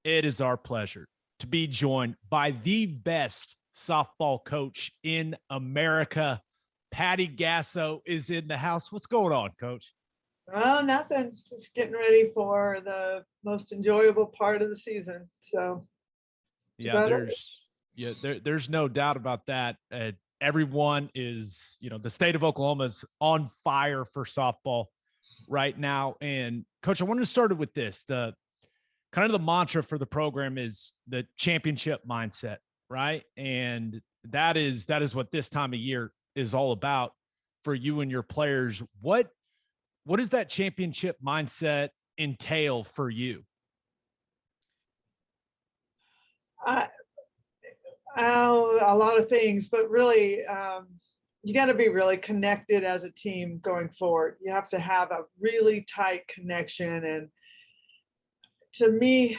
It is our pleasure to be joined by the best softball coach in America. Patty Gasso is in the house. What's going on, Coach? Well, nothing. Just getting ready for the most enjoyable part of the season. So it's Yeah, about it. there's no doubt about that. Everyone is, the state of Oklahoma is on fire for softball right now. And Coach, I wanted to start with this. The kind of the mantra for the program is the championship mindset, right? And that is what this time of year is all about for you and your players. What does that championship mindset entail for you? A lot of things, but really, you got to be really connected as a team going forward. You have to have a really tight connection. And to me,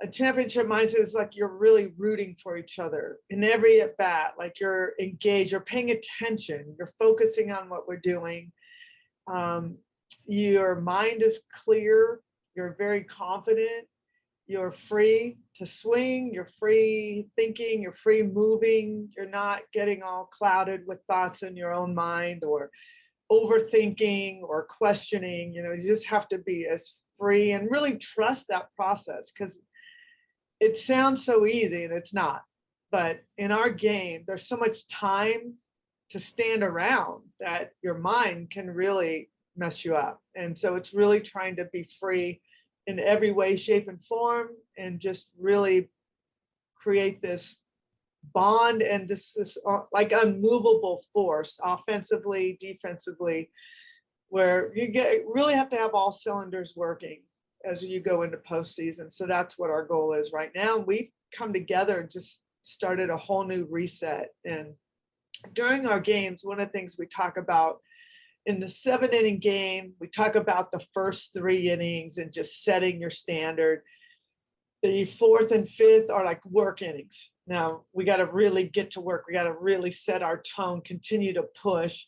a championship mindset is like you're really rooting for each other in every at bat. Like you're engaged, you're paying attention, you're focusing on what we're doing. Your mind is clear, you're very confident, you're free to swing, you're free thinking, you're free moving, you're not getting all clouded with thoughts in your own mind or overthinking or questioning. You just have to be as free and really trust that process, because it sounds so easy and it's not. But in our game, there's so much time to stand around that your mind can really mess you up. And so it's really trying to be free in every way, shape, and form, and just really create this bond and this like unmovable force, offensively, defensively, where really have to have all cylinders working as you go into postseason. So that's what our goal is right now. We've come together and just started a whole new reset. And during our games, one of the things we talk about in the 7-inning game, we talk about the first 3 innings and just setting your standard. The 4th and 5th are like work innings. Now we got to really get to work. We got to really set our tone, continue to push.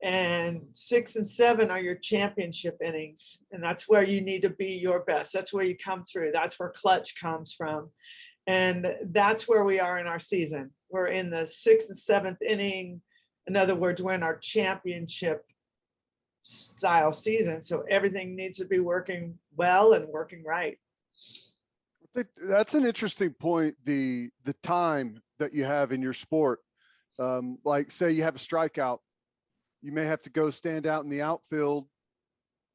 And 6 and 7 are your championship innings. And that's where you need to be your best. That's where you come through. That's where clutch comes from. And that's where we are in our season. We're in the 6th and 7th inning. In other words, we're in our championship style season. So everything needs to be working well and working right. I think that's an interesting point. The time that you have in your sport, like say you have a strikeout, you may have to go stand out in the outfield,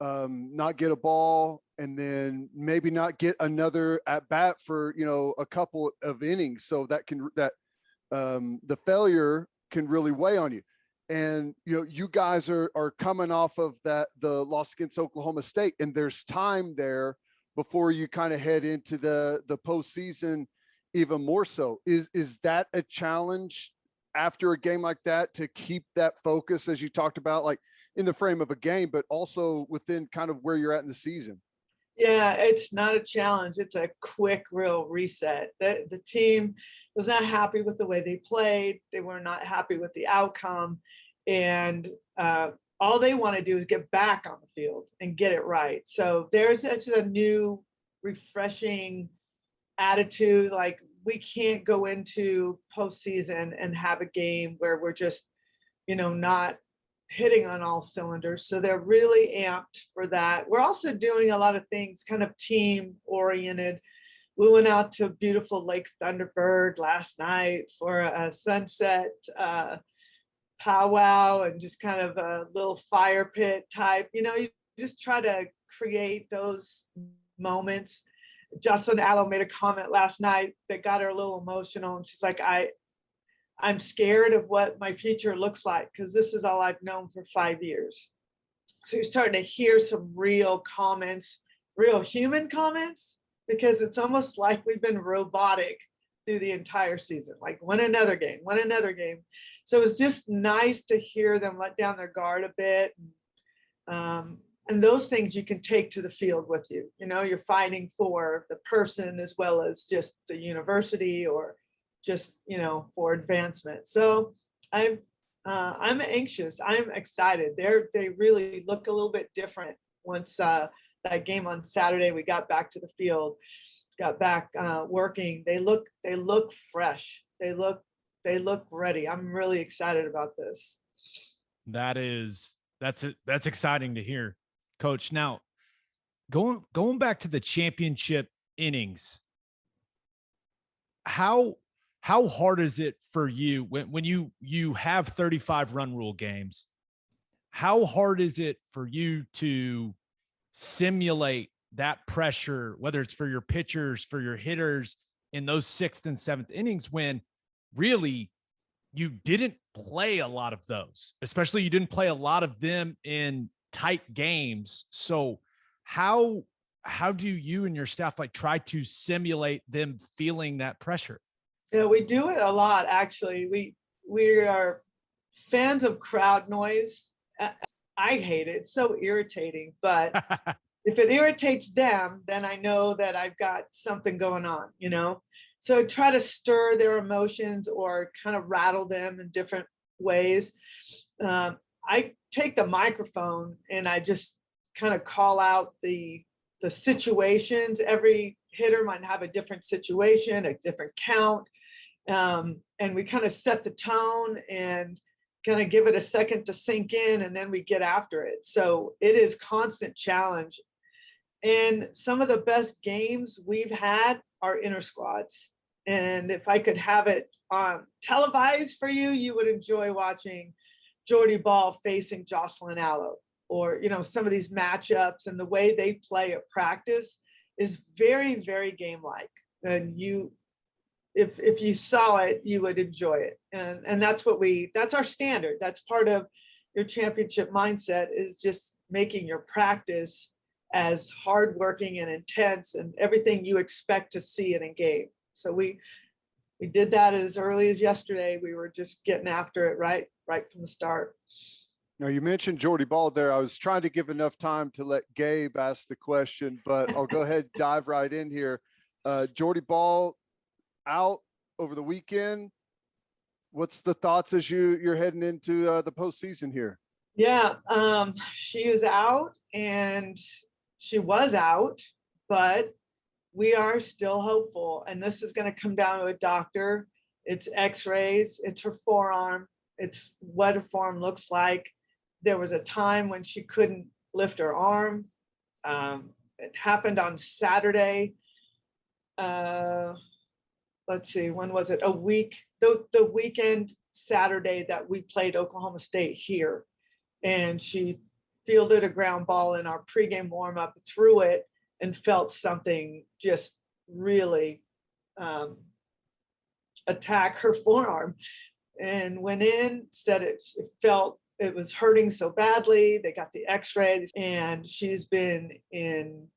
not get a ball, and then maybe not get another at bat for, a couple of innings. So that the failure can really weigh on you. And, you guys are coming off of the loss against Oklahoma State, and there's time there before you kind of head into the postseason even more so. Is that a challenge after a game like that to keep that focus, as you talked about, like in the frame of a game, but also within kind of where you're at in the season? Yeah, it's not a challenge. It's a quick, real reset. The team was not happy with the way they played. They were not happy with the outcome. And all they want to do is get back on the field and get it right. So there's a new, refreshing attitude. Like we can't go into postseason and have a game where we're just, not hitting on all cylinders. So they're really amped for that. We're also doing a lot of things kind of team oriented. We went out to beautiful Lake Thunderbird last night for a sunset powwow and just kind of a little fire pit type. You just try to create those moments. Jocelyn Allo made a comment last night that got her a little emotional, and she's like, I'm scared of what my future looks like because this is all I've known for 5 years. So you're starting to hear some real comments, real human comments, because it's almost like we've been robotic through the entire season, like win another game. So it's just nice to hear them let down their guard a bit. And those things you can take to the field with you. You're fighting for the person as well as just the university or just, for advancement. So I'm anxious. I'm excited. They really look a little bit different once that game on Saturday, we got back to the field. got back working. They look fresh. They look ready. I'm really excited about this. That's exciting to hear, Coach. Now, going back to the championship innings, how hard is it for you when you have 35 run rule games? How hard is it for you to simulate that pressure, whether it's for your pitchers, for your hitters in those 6th and 7th innings, when really you didn't play a lot of those, especially you didn't play a lot of them in tight games. So how do you and your staff like try to simulate them feeling that pressure? Yeah, we do it a lot, actually. We are fans of crowd noise. I hate it. It's so irritating, but if it irritates them, then I know that I've got something going on, you know? So I try to stir their emotions or kind of rattle them in different ways. I take the microphone and I just kind of call out the situations. Every hitter might have a different situation, a different count. And we kind of set the tone and kind of give it a second to sink in, and then we get after it. So it is constant challenge. And some of the best games we've had are inter squads. And if I could have it televised for you, you would enjoy watching Jordy Bahl facing Jocelyn Allo, or, you know, some of these matchups, and the way they play at practice is very, very game-like. And if you saw it, you would enjoy it. And that's that's our standard. That's part of your championship mindset, is just making your practice as hardworking and intense and everything you expect to see in a game. So we did that as early as yesterday. We were just getting after it right from the start. Now, you mentioned Jordy Bahl there. I was trying to give enough time to let Gabe ask the question, but I'll go ahead and dive right in here. Jordy Bahl out over the weekend. What's the thoughts as you're heading into the postseason here? Yeah, she is out, and she was out, but we are still hopeful. And this is going to come down to a doctor. It's x-rays, it's her forearm, it's what her forearm looks like. There was a time when she couldn't lift her arm. It happened on Saturday. Let's see, when was it? The weekend Saturday that we played Oklahoma State here. And she fielded a ground ball in our pregame warm-up, threw it, and felt something just really attack her forearm, and went in, said it was hurting so badly. They got the x-rays, and she's been in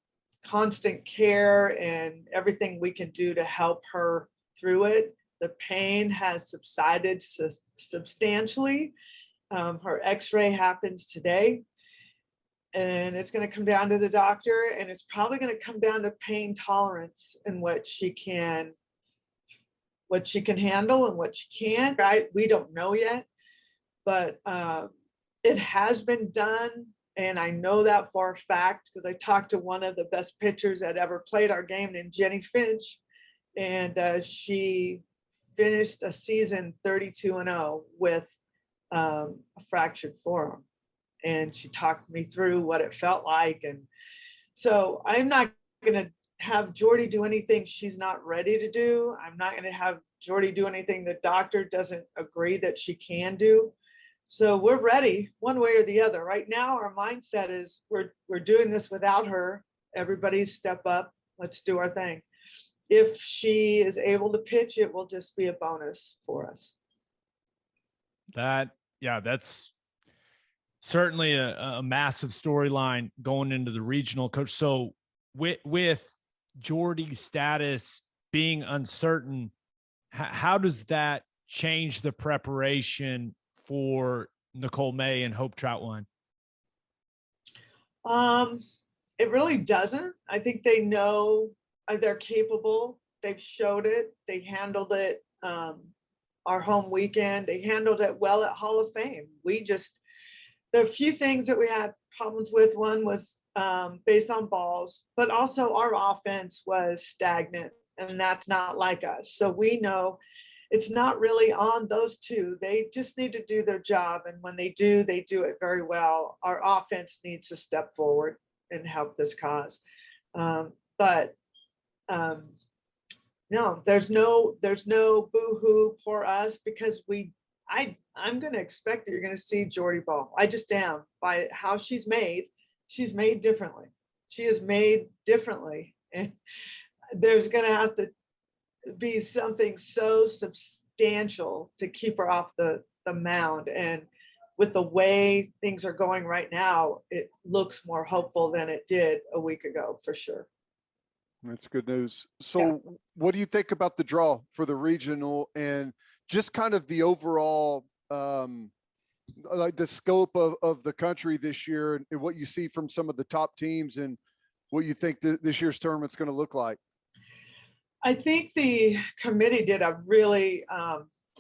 constant care and everything we can do to help her through it. The pain has subsided substantially. Her x-ray happens today, and it's going to come down to the doctor, and it's probably going to come down to pain tolerance and what she can handle and what she can't. Right? We don't know yet, but it has been done, and I know that for a fact because I talked to one of the best pitchers that ever played our game, named Jenny Finch, and she finished a season 32-0 with a fractured forearm. And she talked me through what it felt like. And so I'm not going to have Jordy do anything she's not ready to do. I'm not going to have Jordy do anything the doctor doesn't agree that she can do. So we're ready one way or the other. Right now, our mindset is we're doing this without her. Everybody step up. Let's do our thing. If she is able to pitch, it will just be a bonus for us. That's certainly a massive storyline going into the regional, Coach. So with Jordy's status being uncertain, how does that change the preparation for Nicole May and Hope Troutwine? It really doesn't. I think they know they're capable. They've showed it. They handled it. Our home weekend, they handled it well at Hall of Fame. The few things that we had problems with, one was based on balls, but also our offense was stagnant, and that's not like us. So we know it's not really on those two. They just need to do their job. And when they do it very well. Our offense needs to step forward and help this cause. But no, there's no boo-hoo for us, because I'm going to expect that you're going to see Jordy Bahl. I just am, by how she's made differently. She is made differently. And there's going to have to be something so substantial to keep her off the mound. And with the way things are going right now, it looks more hopeful than it did a week ago, for sure. That's good news. So what do you think about the draw for the regional and just kind of the overall, like the scope of the country this year, and what you see from some of the top teams, and what you think this year's tournament's going to look like? I think the committee did a really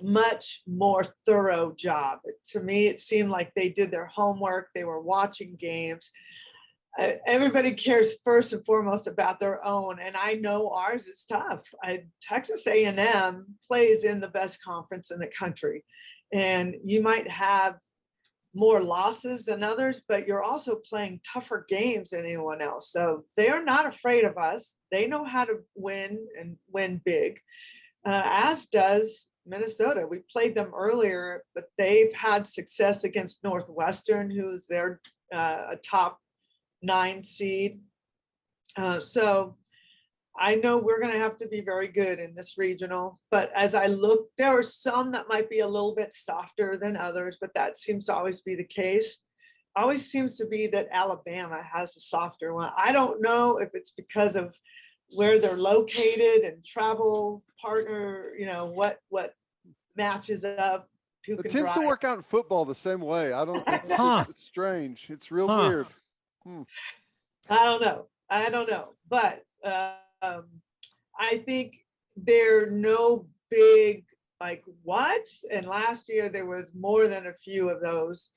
much more thorough job. To me, it seemed like they did their homework. They were watching games. Everybody cares first and foremost about their own, and I know ours is tough. Texas A&M plays in the best conference in the country, and you might have more losses than others, but you're also playing tougher games than anyone else. So they are not afraid of us. They know how to win, and win big, as does Minnesota. We played them earlier, but they've had success against Northwestern, who's their a top 9 seed. So I know we're going to have to be very good in this regional, but as I look, there are some that might be a little bit softer than others, but that seems to always be the case. Always seems to be that Alabama has a softer one. I don't know if it's because of where they're located and travel partner, what matches up. It tends to work out in football the same way. I don't, it's strange. It's real weird. I don't know, but I think there are no big, like, what? And last year there was more than a few of those,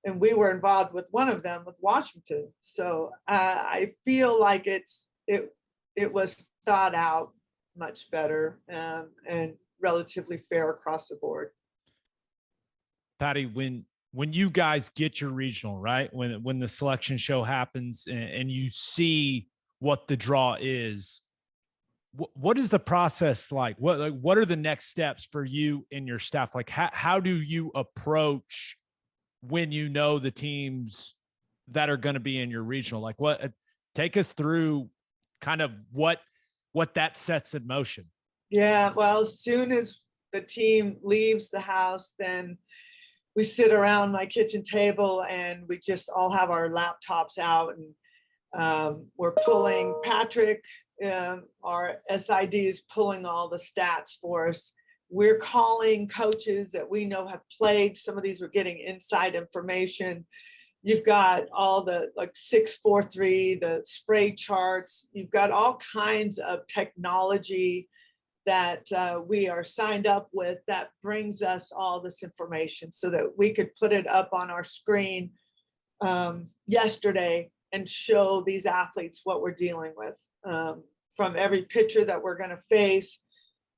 and we were involved with one of them with Washington. So I feel like it was thought out much better, and relatively fair across the board. Patty, when you guys get your regional, right? When the selection show happens and you see what the draw is, what is the process like? What are the next steps for you and your staff? Like, how do you approach when you know the teams that are going to be in your regional? Like, take us through kind of what that sets in motion. Yeah, well, as soon as the team leaves the house, then we sit around my kitchen table and we just all have our laptops out, and we're pulling Patrick, our SID is pulling all the stats for us. We're calling coaches that we know have played. Some of these we're getting inside information. You've got all the 643, the spray charts. You've got all kinds of technology that we are signed up with that brings us all this information so that we could put it up on our screen yesterday and show these athletes what we're dealing with, from every pitcher that we're going to face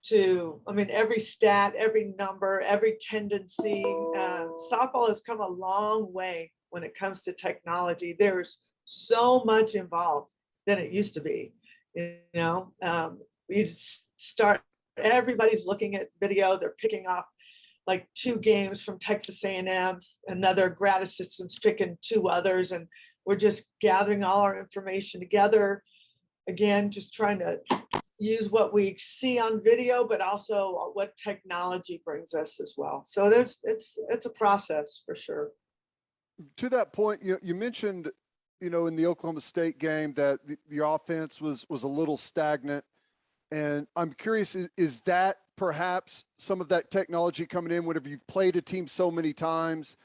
to, every stat, every number, every tendency. Softball has come a long way when it comes to technology. There's so much involved than it used to be. You start, everybody's looking at video. They're picking up like 2 games from Texas A&M, another grad assistant's picking 2 others, and we're just gathering all our information together. Again, just trying to use what we see on video, but also what technology brings us as well. So it's a process for sure. To that point, you mentioned, in the Oklahoma State game that the offense was a little stagnant. And I'm curious, is that perhaps some of that technology coming in whenever you've played a team so many times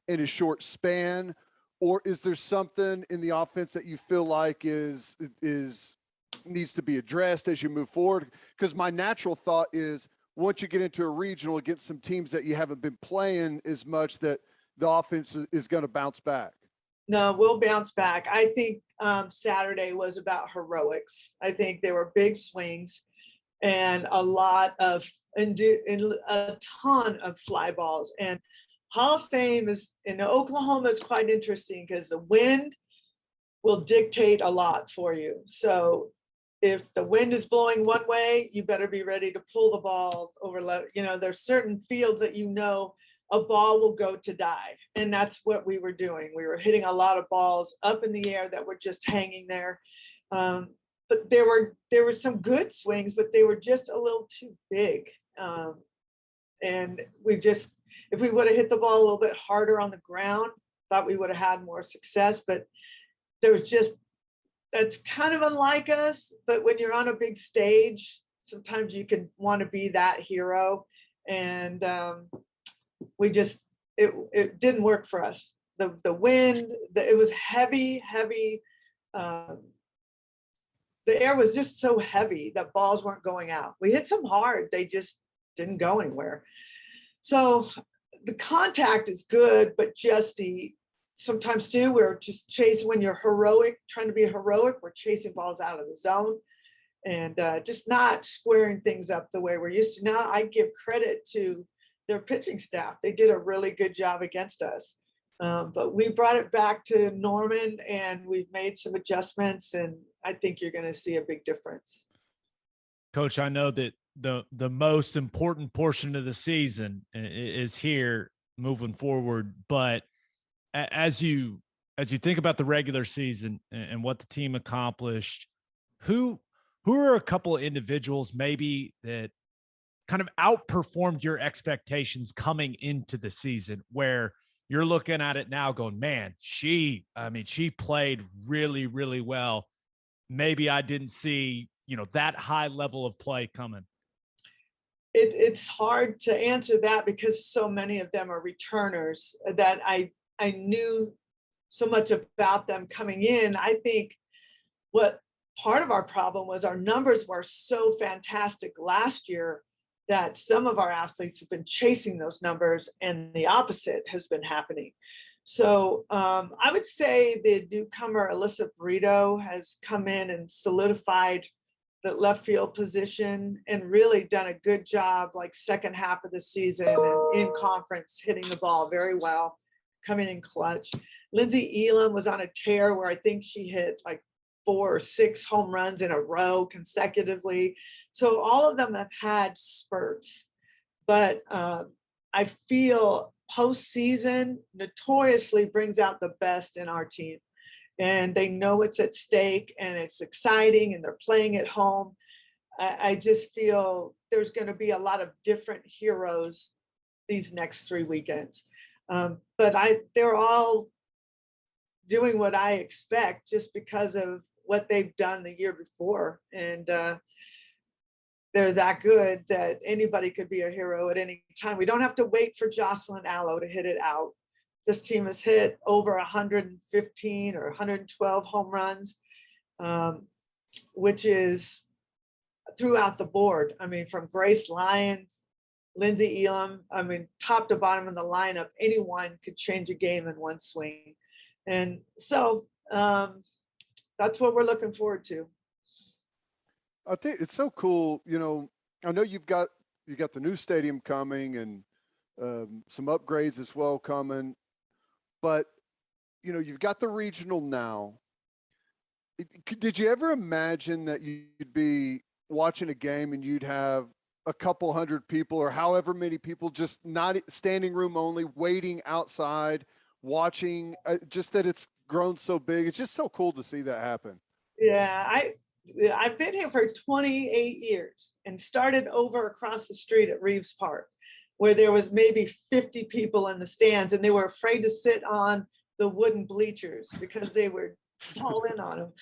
in a short span, or is there something in the offense that you feel like is needs to be addressed as you move forward? Because my natural thought is once you get into a regional against some teams that you haven't been playing as much, that the offense is going to bounce back. No, we'll bounce back. I think Saturday was about heroics. I think there were big swings and a lot of and a ton of fly balls. And Hall of Fame is in Oklahoma is quite interesting because the wind will dictate a lot for you. So if the wind is blowing one way, you better be ready to pull the ball over. There's certain fields that a ball will go to die. And that's what we were doing. We were hitting a lot of balls up in the air that were just hanging there. But there were some good swings, but they were just a little too big. And if we would have hit the ball a little bit harder on the ground, thought we would have had more success. But that's kind of unlike us. But when you're on a big stage, sometimes you can want to be that hero. And it didn't work for us. The wind, it was heavy. The air was just so heavy that balls weren't going out. We hit some hard, they just didn't go anywhere. So the contact is good, but sometimes too, we're just chasing when you're trying to be heroic, we're chasing balls out of the zone and just not squaring things up the way we're used to. Now I give credit to their pitching staff. They did a really good job against us. But we brought it back to Norman and we've made some adjustments, and I think you're going to see a big difference. Coach, I know that the most important portion of the season is here moving forward, but as you think about the regular season and what the team accomplished, who are a couple of individuals maybe that kind of outperformed your expectations coming into the season, where you're looking at it now going, man, she played really, really well. Maybe I didn't see, that high level of play coming. It's hard to answer that because so many of them are returners that I knew so much about them coming in. I think what part of our problem was our numbers were so fantastic last year that some of our athletes have been chasing those numbers and the opposite has been happening. So I would say the newcomer, Alyssa Burrito, has come in and solidified the left field position and really done a good job, like second half of the season and in conference, hitting the ball very well, coming in clutch. Lindsey Elam was on a tear where I think she hit like 4 or 6 home runs in a row consecutively. So all of them have had spurts, but I feel postseason notoriously brings out the best in our team, and they know it's at stake and it's exciting and they're playing at home. I just feel there's going to be a lot of different heroes these next 3 weekends. But they're all doing what I expect just because of what they've done the year before. And they're that good that anybody could be a hero at any time. We don't have to wait for Jocelyn Allo to hit it out. This team has hit over 115 or 112 home runs, which is throughout the board. I mean, from Grace Lyons, Lindsey Elam, top to bottom of the lineup, anyone could change a game in one swing. And so that's what we're looking forward to. I think it's so cool. I know you got the new stadium coming and some upgrades as well coming, but you've got the regional now. Did you ever imagine that you'd be watching a game and you'd have a couple hundred people or however many people, just not standing room only, waiting outside, watching, just that it's grown so big? It's just so cool to see that happen. Yeah, I've been here for 28 years and started over across the street at Reeves Park, where there was maybe 50 people in the stands and they were afraid to sit on the wooden bleachers because they would fall in on them.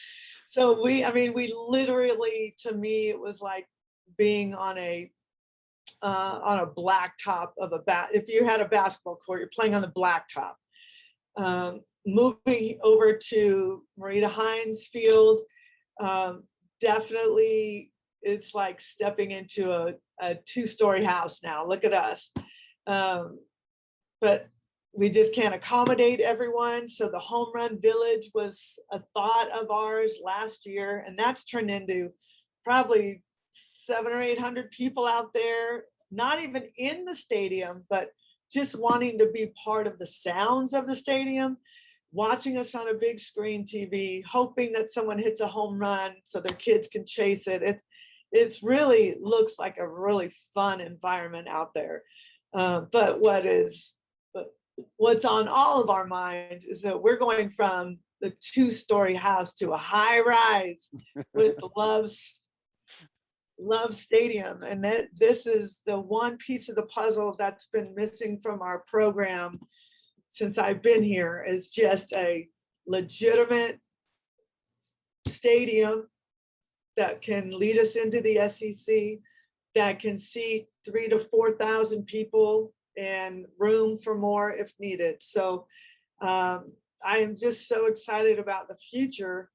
So we literally, to me, it was like being on a blacktop of if you had a basketball court, you're playing on the blacktop. Moving over to Marita Hines Field, definitely it's like stepping into a 2-story house now. Look at us. But we just can't accommodate everyone. So the home run village was a thought of ours last year, and that's turned into probably 700 or 800 people out there, not even in the stadium, but just wanting to be part of the sounds of the stadium, watching us on a big screen TV, hoping that someone hits a home run so their kids can chase it. It's really looks like a really fun environment out there. But what's on all of our minds is that we're going from the 2-story house to a high rise with the Love Stadium. And this is the one piece of the puzzle that's been missing from our program since I've been here, is just a legitimate stadium that can lead us into the SEC, that can seat 3,000 to 4,000 people and room for more if needed. So I am just so excited about the future,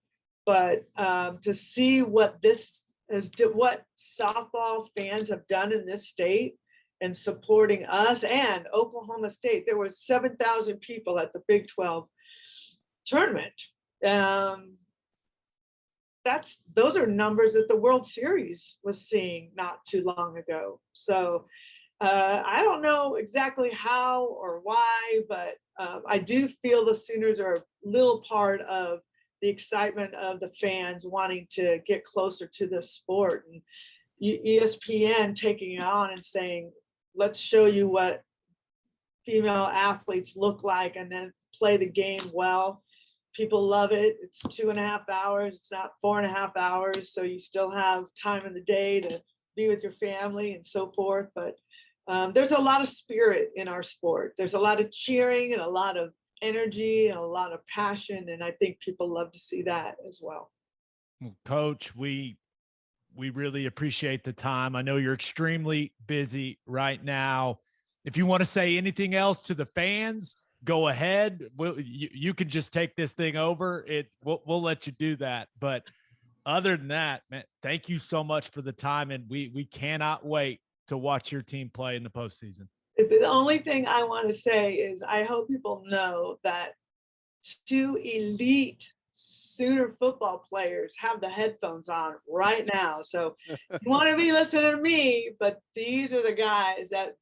but to see what what softball fans have done in this state and supporting us and Oklahoma State. There were 7,000 people at the Big 12 tournament. Those are numbers that the World Series was seeing not too long ago. So I don't know exactly how or why, but I do feel the Sooners are a little part of the excitement of the fans wanting to get closer to this sport, and ESPN taking it on and saying, let's show you what female athletes look like and then play the game well. People love it. It's 2.5 hours. It's not 4.5 hours. So you still have time in the day to be with your family and so forth. But there's a lot of spirit in our sport. There's a lot of cheering and a lot of energy and a lot of passion. And I think people love to see that as well. Coach, we really appreciate the time. I know you're extremely busy right now. If you want to say anything else to the fans, go ahead. You can just take this thing over. We'll let you do that. But other than that, man, thank you so much for the time. And we cannot wait to watch your team play in the postseason. The only thing I want to say is I hope people know that 2 elite Sooner football players have the headphones on right now. So you want to be listening to me, but these are the guys that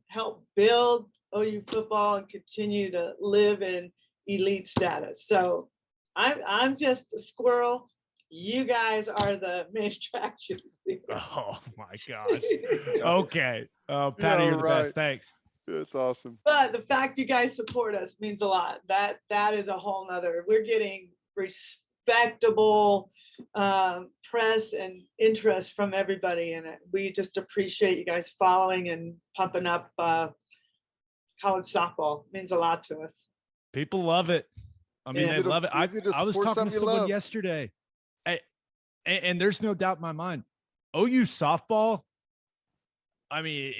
helped build OU football and continue to live in elite status. So I'm just a squirrel. You guys are the main attractions. Oh my gosh. Okay. Patty, you're the best. Thanks. It's awesome. But the fact you guys support us means a lot. That is a whole nother. We're getting respectable press and interest from everybody, and we just appreciate you guys following and pumping up college softball. It means a lot to us. People love it. I mean, they love it. I was talking to someone yesterday, and there's no doubt in my mind, OU softball, I mean,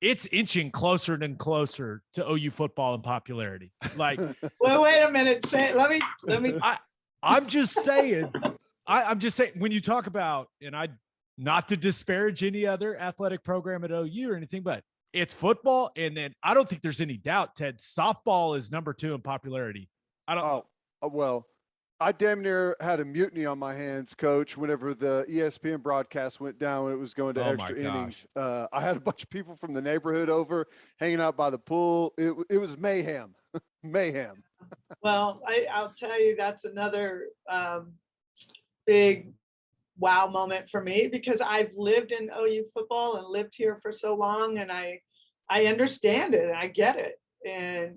it's inching closer and closer to OU football in popularity. Like, well, wait a minute. Let me. I'm just saying. I'm just saying, when you talk about, and not to disparage any other athletic program at OU or anything, but it's football, and then I don't think there's any doubt, Ted, softball is number 2 in popularity. Well, I damn near had a mutiny on my hands, Coach, whenever the ESPN broadcast went down when it was going to extra innings. I had a bunch of people from the neighborhood over hanging out by the pool. It was mayhem. Mayhem. Well, I'll tell you, that's another big wow moment for me, because I've lived in OU football and lived here for so long, and I understand it and I get it. And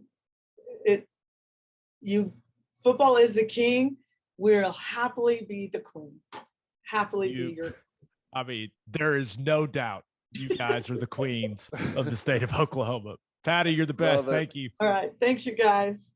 football is the king. We'll happily be the queen. Happily be your. I mean, there is no doubt you guys are the queens of the state of Oklahoma. Patty, you're the best. Thank you. All right. Thanks, you guys.